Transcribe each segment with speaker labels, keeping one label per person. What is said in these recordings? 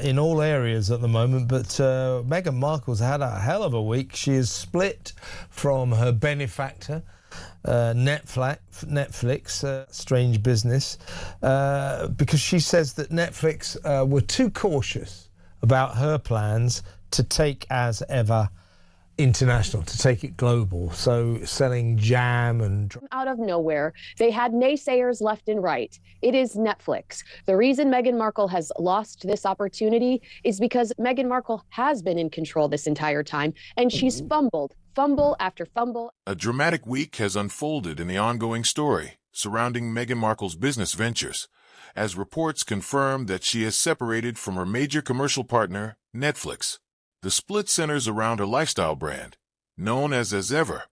Speaker 1: in all areas at the moment, but Meghan Markle's had a hell of a week. She is split from her benefactor, Netflix, strange business, because she says that Netflix were too cautious about her plans to take as ever international, to take it global. So selling jam and...
Speaker 2: Out of nowhere, they had naysayers left and right. It is Netflix. The reason Meghan Markle has lost this opportunity is because Meghan Markle has been in control this entire time, and she's fumble after fumble.
Speaker 3: A dramatic week has unfolded in the ongoing story surrounding Meghan Markle's business ventures, as reports confirm that she has separated from her major commercial partner, Netflix. The split centers around her lifestyle brand, known as Ever,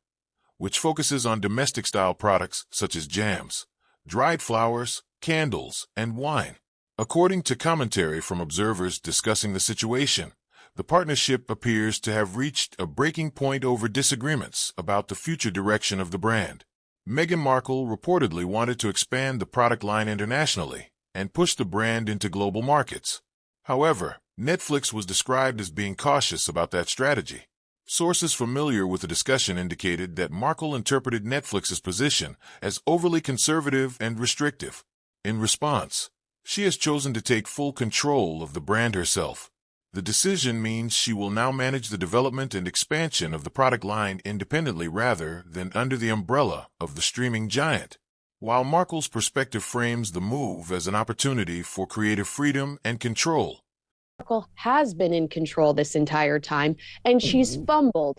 Speaker 3: which focuses on domestic-style products such as jams, dried flowers, candles, and wine. According to commentary from observers discussing the situation, the partnership appears to have reached a breaking point over disagreements about the future direction of the brand. Meghan Markle reportedly wanted to expand the product line internationally and push the brand into global markets. However, Netflix was described as being cautious about that strategy. Sources familiar with the discussion indicated that Markle interpreted Netflix's position as overly conservative and restrictive. In response, she has chosen to take full control of the brand herself. The decision means she will now manage the development and expansion of the product line independently rather than under the umbrella of the streaming giant. While Markle's perspective frames the move as an opportunity for creative freedom and control,
Speaker 2: Markle has been in control this entire time, and she's fumble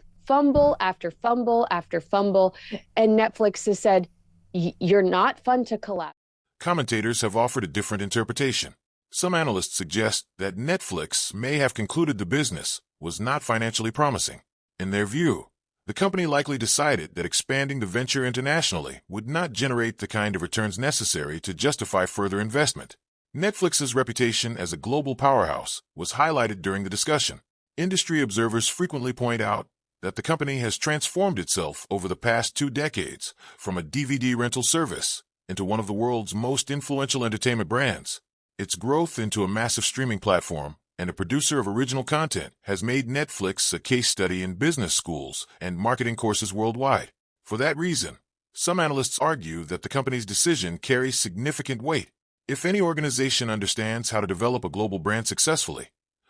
Speaker 2: after fumble after fumble, and Netflix has said, you're not fun to collab.
Speaker 3: Commentators have offered a different interpretation. Some analysts suggest that Netflix may have concluded the business was not financially promising. In their view, the company likely decided that expanding the venture internationally would not generate the kind of returns necessary to justify further investment. Netflix's reputation as a global powerhouse was highlighted during the discussion. Industry observers frequently point out that the company has transformed itself over the past 2 decades from a DVD rental service into one of the world's most influential entertainment brands. Its growth into a massive streaming platform and a producer of original content has made Netflix a case study in business schools and marketing courses worldwide. For that reason, some analysts argue that the company's decision carries significant weight. If any organization understands how to develop a global brand successfully,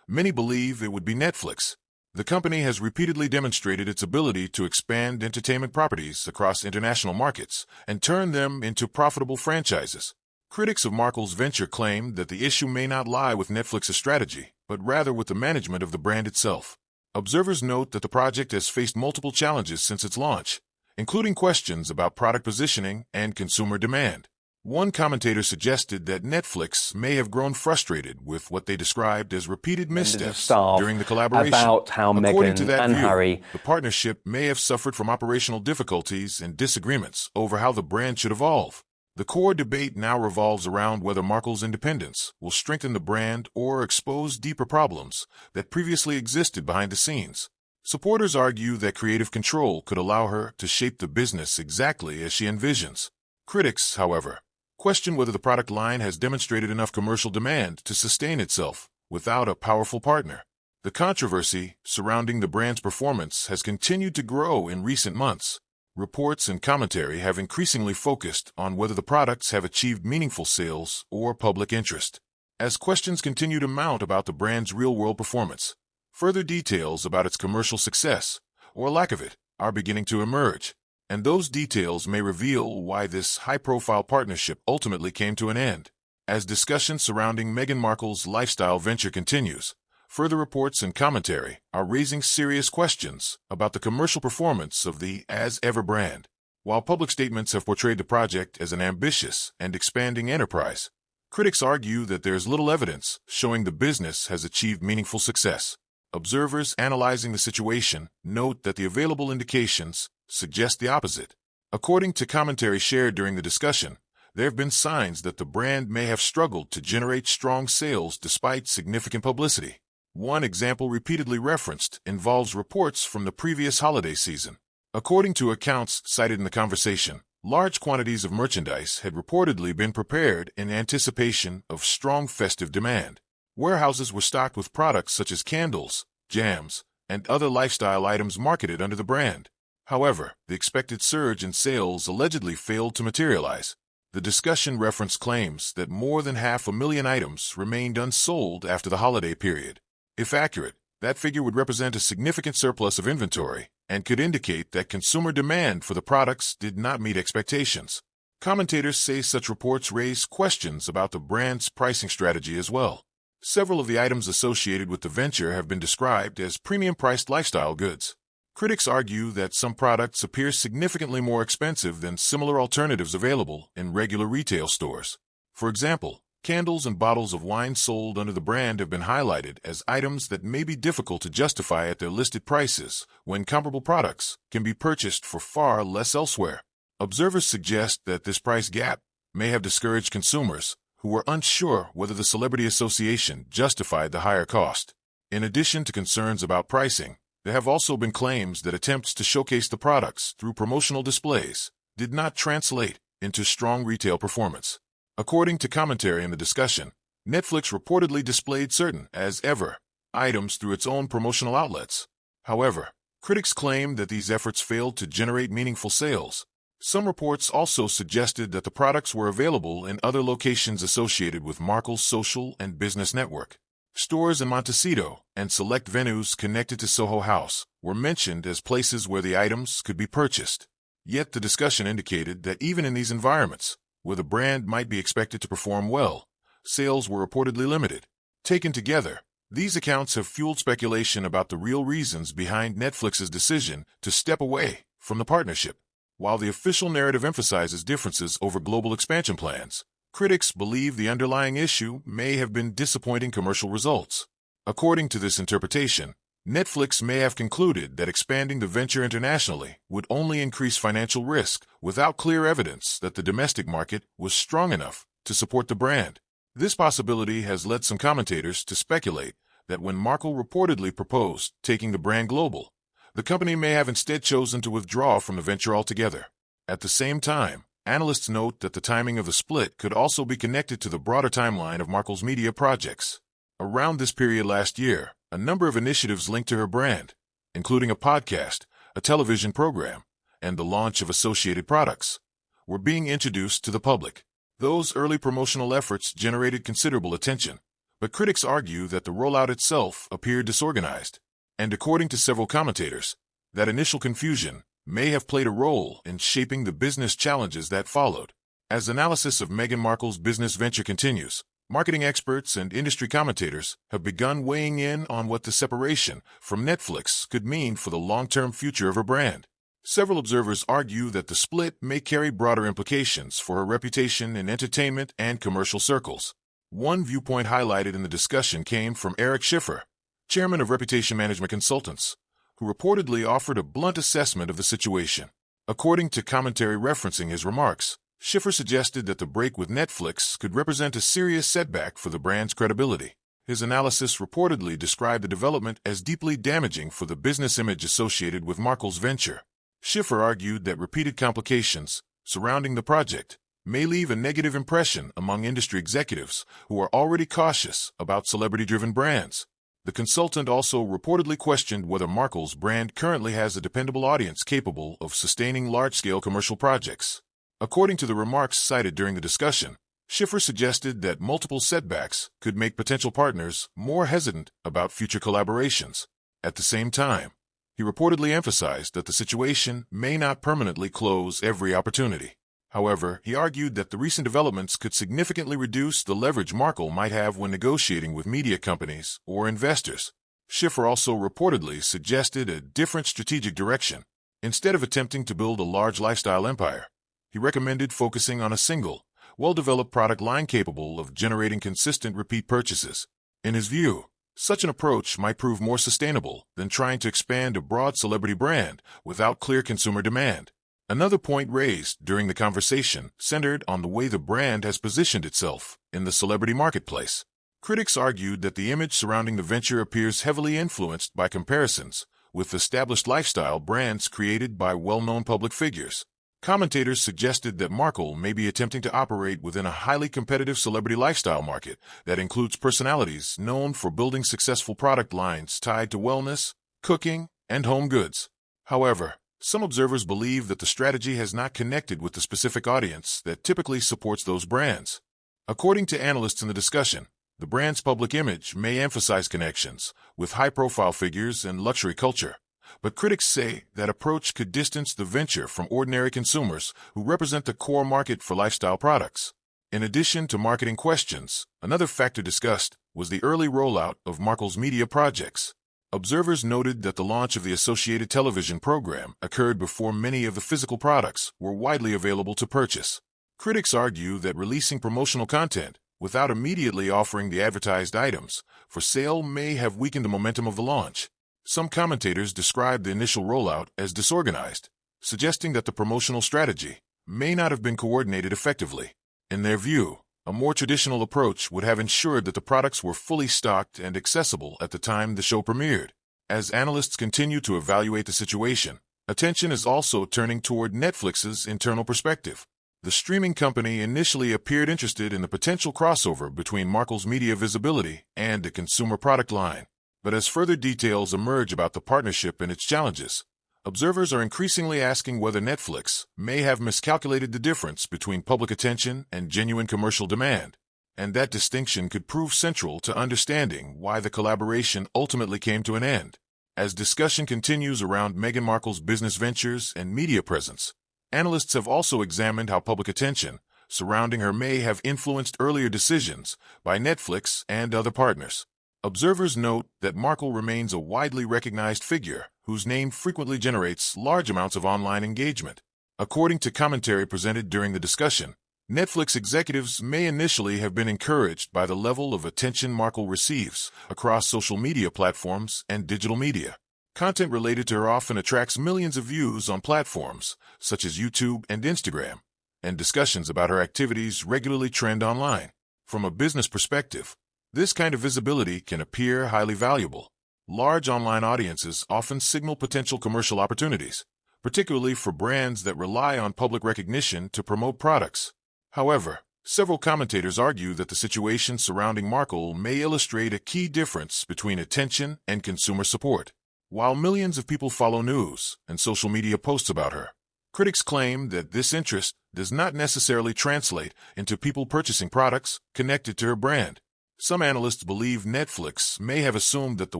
Speaker 3: many believe it would be Netflix. The company has repeatedly demonstrated its ability to expand entertainment properties across international markets and turn them into profitable franchises. Critics of Markle's venture claim that the issue may not lie with Netflix's strategy, but rather with the management of the brand itself. Observers note that the project has faced multiple challenges since its launch, including questions about product positioning and consumer demand. One commentator suggested that Netflix may have grown frustrated with what they described as repeated missteps during the collaboration.
Speaker 4: About how
Speaker 3: According to
Speaker 4: Meghan
Speaker 3: that
Speaker 4: and
Speaker 3: view,
Speaker 4: Harry,
Speaker 3: the partnership may have suffered from operational difficulties and disagreements over how the brand should evolve. The core debate now revolves around whether Markle's independence will strengthen the brand or expose deeper problems that previously existed behind the scenes. Supporters argue that creative control could allow her to shape the business exactly as she envisions. Critics, however, question whether the product line has demonstrated enough commercial demand to sustain itself without a powerful partner. The controversy surrounding the brand's performance has continued to grow in recent months. Reports and commentary have increasingly focused on whether the products have achieved meaningful sales or public interest. As questions continue to mount about the brand's real-world performance, further details about its commercial success, or lack of it, are beginning to emerge. And those details may reveal why this high-profile partnership ultimately came to an end. As discussion surrounding Meghan Markle's lifestyle venture continues, further reports and commentary are raising serious questions about the commercial performance of the As Ever brand. While public statements have portrayed the project as an ambitious and expanding enterprise, critics argue that there is little evidence showing the business has achieved meaningful success. Observers analyzing the situation note that the available indications suggest the opposite. According to commentary shared during the discussion, there have been signs that the brand may have struggled to generate strong sales despite significant publicity. One example repeatedly referenced involves reports from the previous holiday season. According to accounts cited in the conversation, large quantities of merchandise had reportedly been prepared in anticipation of strong festive demand. Warehouses were stocked with products such as candles, jams, and other lifestyle items marketed under the brand. However, the expected surge in sales allegedly failed to materialize. The discussion referenced claims that more than 500,000 items remained unsold after the holiday period. If accurate, that figure would represent a significant surplus of inventory and could indicate that consumer demand for the products did not meet expectations. Commentators say such reports raise questions about the brand's pricing strategy as well. Several of the items associated with the venture have been described as premium-priced lifestyle goods. Critics argue that some products appear significantly more expensive than similar alternatives available in regular retail stores. For example, candles and bottles of wine sold under the brand have been highlighted as items that may be difficult to justify at their listed prices when comparable products can be purchased for far less elsewhere. Observers suggest that this price gap may have discouraged consumers who were unsure whether the celebrity association justified the higher cost. In addition to concerns about pricing, there have also been claims that attempts to showcase the products through promotional displays did not translate into strong retail performance. According to commentary in the discussion, Netflix reportedly displayed certain, as ever, items through its own promotional outlets. However, critics claim that these efforts failed to generate meaningful sales. Some reports also suggested that the products were available in other locations associated with Markle's social and business network. Stores in Montecito and select venues connected to Soho House were mentioned as places where the items could be purchased. Yet the discussion indicated that even in these environments, where the brand might be expected to perform well, sales were reportedly limited. Taken together, these accounts have fueled speculation about the real reasons behind Netflix's decision to step away from the partnership. While the official narrative emphasizes differences over global expansion plans, critics believe the underlying issue may have been disappointing commercial results. According to this interpretation, Netflix may have concluded that expanding the venture internationally would only increase financial risk without clear evidence that the domestic market was strong enough to support the brand. This possibility has led some commentators to speculate that when Markle reportedly proposed taking the brand global, the company may have instead chosen to withdraw from the venture altogether. At the same time, analysts note that the timing of the split could also be connected to the broader timeline of Markle's media projects. Around this period last year, a number of initiatives linked to her brand, including a podcast, a television program, and the launch of associated products, were being introduced to the public. Those early promotional efforts generated considerable attention, but critics argue that the rollout itself appeared disorganized. And according to several commentators, that initial confusion may have played a role in shaping the business challenges that followed. As analysis of Meghan Markle's business venture continues, marketing experts and industry commentators have begun weighing in on what the separation from Netflix could mean for the long-term future of her brand. Several observers argue that the split may carry broader implications for her reputation in entertainment and commercial circles. One viewpoint highlighted in the discussion came from Eric Schiffer, chairman of Reputation Management Consultants, who reportedly offered a blunt assessment of the situation. According to commentary referencing his remarks, Schiffer suggested that the break with Netflix could represent a serious setback for the brand's credibility. His analysis reportedly described the development as deeply damaging for the business image associated with Markle's venture. Schiffer argued that repeated complications surrounding the project may leave a negative impression among industry executives who are already cautious about celebrity-driven brands. The consultant also reportedly questioned whether Markle's brand currently has a dependable audience capable of sustaining large-scale commercial projects. According to the remarks cited during the discussion, Schiffer suggested that multiple setbacks could make potential partners more hesitant about future collaborations. At the same time, he reportedly emphasized that the situation may not permanently close every opportunity. However, he argued that the recent developments could significantly reduce the leverage Markle might have when negotiating with media companies or investors. Schiffer also reportedly suggested a different strategic direction. Instead of attempting to build a large lifestyle empire, he recommended focusing on a single, well-developed product line capable of generating consistent repeat purchases. In his view, such an approach might prove more sustainable than trying to expand a broad celebrity brand without clear consumer demand. Another point raised during the conversation centered on the way the brand has positioned itself in the celebrity marketplace. Critics argued that the image surrounding the venture appears heavily influenced by comparisons with established lifestyle brands created by well-known public figures. Commentators suggested that Markle may be attempting to operate within a highly competitive celebrity lifestyle market that includes personalities known for building successful product lines tied to wellness, cooking, and home goods. However, some observers believe that the strategy has not connected with the specific audience that typically supports those brands. According to analysts in the discussion, the brand's public image may emphasize connections with high-profile figures and luxury culture, but critics say that approach could distance the venture from ordinary consumers who represent the core market for lifestyle products. In addition to marketing questions, another factor discussed was the early rollout of Markle's media projects. Observers noted that the launch of the associated television program occurred before many of the physical products were widely available to purchase. Critics argue that releasing promotional content without immediately offering the advertised items for sale may have weakened the momentum of the launch. Some commentators described the initial rollout as disorganized, suggesting that the promotional strategy may not have been coordinated effectively. In their view, a more traditional approach would have ensured that the products were fully stocked and accessible at the time the show premiered. As analysts continue to evaluate the situation, attention is also turning toward Netflix's internal perspective. The streaming company initially appeared interested in the potential crossover between Markle's media visibility and the consumer product line. But as further details emerge about the partnership and its challenges, observers are increasingly asking whether Netflix may have miscalculated the difference between public attention and genuine commercial demand, and that distinction could prove central to understanding why the collaboration ultimately came to an end. As discussion continues around Meghan Markle's business ventures and media presence, analysts have also examined how public attention surrounding her may have influenced earlier decisions by Netflix and other partners. Observers note that Markle remains a widely recognized figure whose name frequently generates large amounts of online engagement. According to commentary presented during the discussion, Netflix executives may initially have been encouraged by the level of attention Markle receives across social media platforms and digital media. Content related to her often attracts millions of views on platforms such as YouTube and Instagram, and discussions about her activities regularly trend online. From a business perspective, this kind of visibility can appear highly valuable. Large online audiences often signal potential commercial opportunities, particularly for brands that rely on public recognition to promote products. However, several commentators argue that the situation surrounding Markle may illustrate a key difference between attention and consumer support. While millions of people follow news and social media posts about her, critics claim that this interest does not necessarily translate into people purchasing products connected to her brand. Some analysts believe Netflix may have assumed that the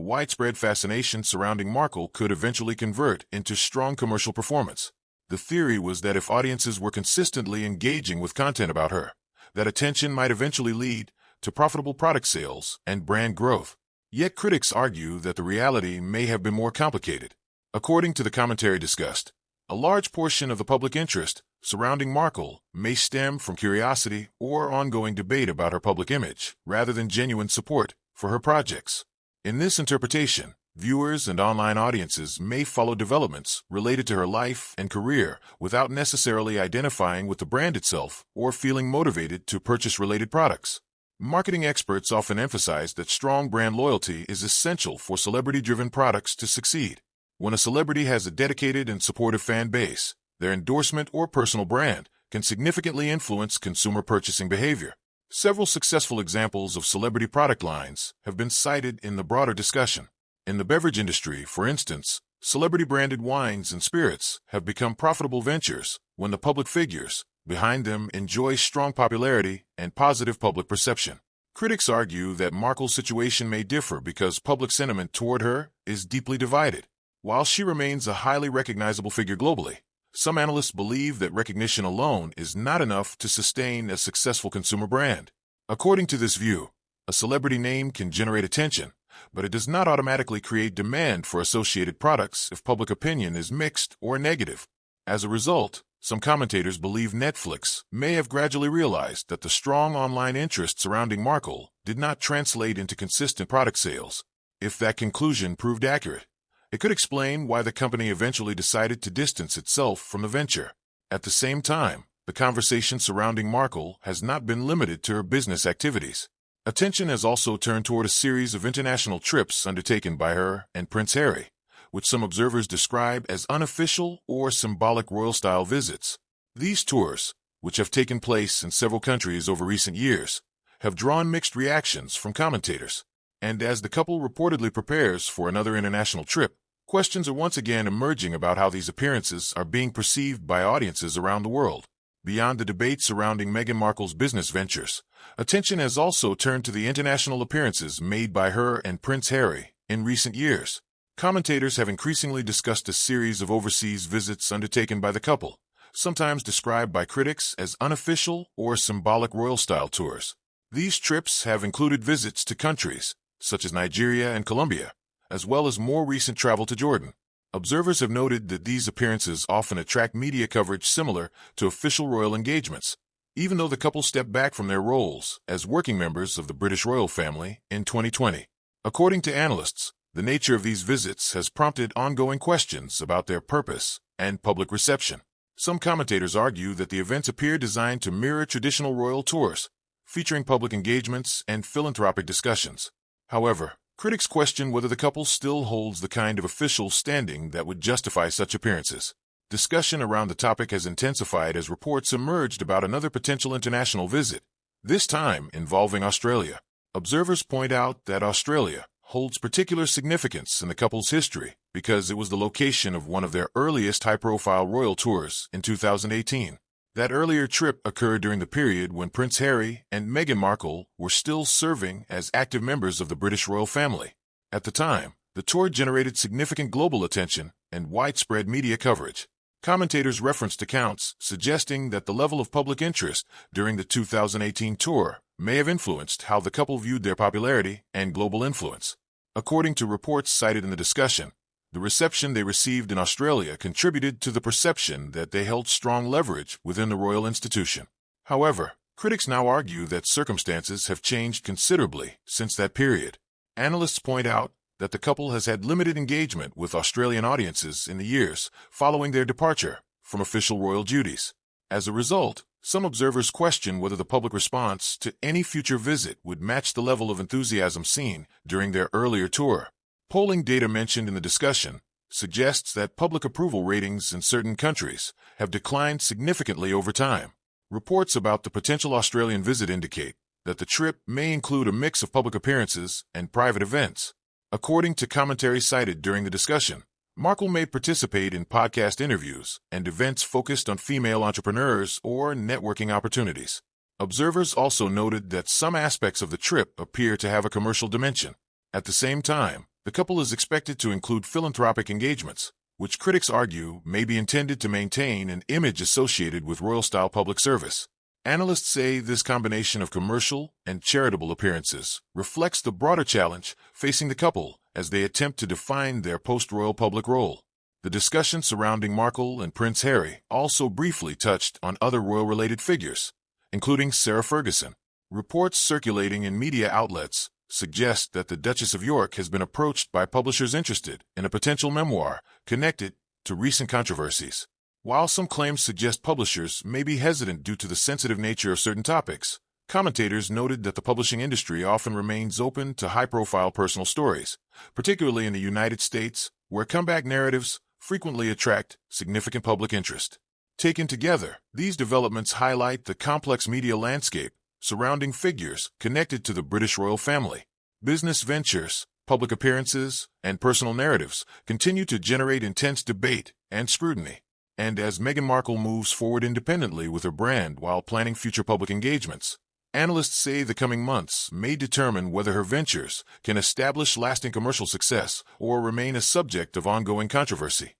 Speaker 3: widespread fascination surrounding Markle could eventually convert into strong commercial performance. The theory was that if audiences were consistently engaging with content about her, that attention might eventually lead to profitable product sales and brand growth. Yet critics argue that the reality may have been more complicated. According to the commentary discussed, a large portion of the public interest surrounding Markle may stem from curiosity or ongoing debate about her public image, rather than genuine support for her projects. In this interpretation, viewers and online audiences may follow developments related to her life and career without necessarily identifying with the brand itself or feeling motivated to purchase related products. Marketing experts often emphasize that strong brand loyalty is essential for celebrity-driven products to succeed. When a celebrity has a dedicated and supportive fan base, their endorsement or personal brand can significantly influence consumer purchasing behavior. Several successful examples of celebrity product lines have been cited in the broader discussion. In the beverage industry, for instance, celebrity-branded wines and spirits have become profitable ventures when the public figures behind them enjoy strong popularity and positive public perception. Critics argue that Markle's situation may differ because public sentiment toward her is deeply divided. While she remains a highly recognizable figure globally, some analysts believe that recognition alone is not enough to sustain a successful consumer brand. According to this view, a celebrity name can generate attention, but it does not automatically create demand for associated products if public opinion is mixed or negative. As a result, some commentators believe Netflix may have gradually realized that the strong online interest surrounding Markle did not translate into consistent product sales. If that conclusion proved accurate, it could explain why the company eventually decided to distance itself from the venture. At the same time, the conversation surrounding Markle has not been limited to her business activities. Attention has also turned toward a series of international trips undertaken by her and Prince Harry, which some observers describe as unofficial or symbolic royal-style visits. These tours, which have taken place in several countries over recent years, have drawn mixed reactions from commentators. And as the couple reportedly prepares for another international trip, questions are once again emerging about how these appearances are being perceived by audiences around the world. Beyond the debate surrounding Meghan Markle's business ventures, attention has also turned to the international appearances made by her and Prince Harry in recent years. Commentators have increasingly discussed a series of overseas visits undertaken by the couple, sometimes described by critics as unofficial or symbolic royal-style tours. These trips have included visits to countries such as Nigeria and Colombia, as well as more recent travel to Jordan. Observers have noted that these appearances often attract media coverage similar to official royal engagements, even though the couple stepped back from their roles as working members of the British royal family in 2020. According to analysts, the nature of these visits has prompted ongoing questions about their purpose and public reception. Some commentators argue that the events appear designed to mirror traditional royal tours, featuring public engagements and philanthropic discussions. However, critics question whether the couple still holds the kind of official standing that would justify such appearances. Discussion around the topic has intensified as reports emerged about another potential international visit, this time involving Australia. Observers point out that Australia holds particular significance in the couple's history because it was the location of one of their earliest high-profile royal tours in 2018. That earlier trip occurred during the period when Prince Harry and Meghan Markle were still serving as active members of the British royal family. At the time, the tour generated significant global attention and widespread media coverage. Commentators referenced accounts suggesting that the level of public interest during the 2018 tour may have influenced how the couple viewed their popularity and global influence. According to reports cited in the discussion, the reception they received in Australia contributed to the perception that they held strong leverage within the royal institution. However, critics now argue that circumstances have changed considerably since that period. Analysts point out that the couple has had limited engagement with Australian audiences in the years following their departure from official royal duties. As a result, some observers question whether the public response to any future visit would match the level of enthusiasm seen during their earlier tour. Polling data mentioned in the discussion suggests that public approval ratings in certain countries have declined significantly over time. Reports about the potential Australian visit indicate that the trip may include a mix of public appearances and private events. According to commentary cited during the discussion, Markle may participate in podcast interviews and events focused on female entrepreneurs or networking opportunities. Observers also noted that some aspects of the trip appear to have a commercial dimension. At the same time, the couple is expected to include philanthropic engagements, which critics argue may be intended to maintain an image associated with royal-style public service. Analysts say this combination of commercial and charitable appearances reflects the broader challenge facing the couple as they attempt to define their post-royal public role. The discussion surrounding Markle and Prince Harry also briefly touched on other royal-related figures, including Sarah Ferguson. Reports circulating in media outlets suggest that the Duchess of York has been approached by publishers interested in a potential memoir connected to recent controversies. While some claims suggest publishers may be hesitant due to the sensitive nature of certain topics, commentators noted that the publishing industry often remains open to high-profile personal stories, particularly in the United States, where comeback narratives frequently attract significant public interest. Taken together, these developments highlight the complex media landscape surrounding figures connected to the British royal family. Business ventures, public appearances, and personal narratives continue to generate intense debate and scrutiny. And as Meghan Markle moves forward independently with her brand while planning future public engagements, analysts say the coming months may determine whether her ventures can establish lasting commercial success or remain a subject of ongoing controversy.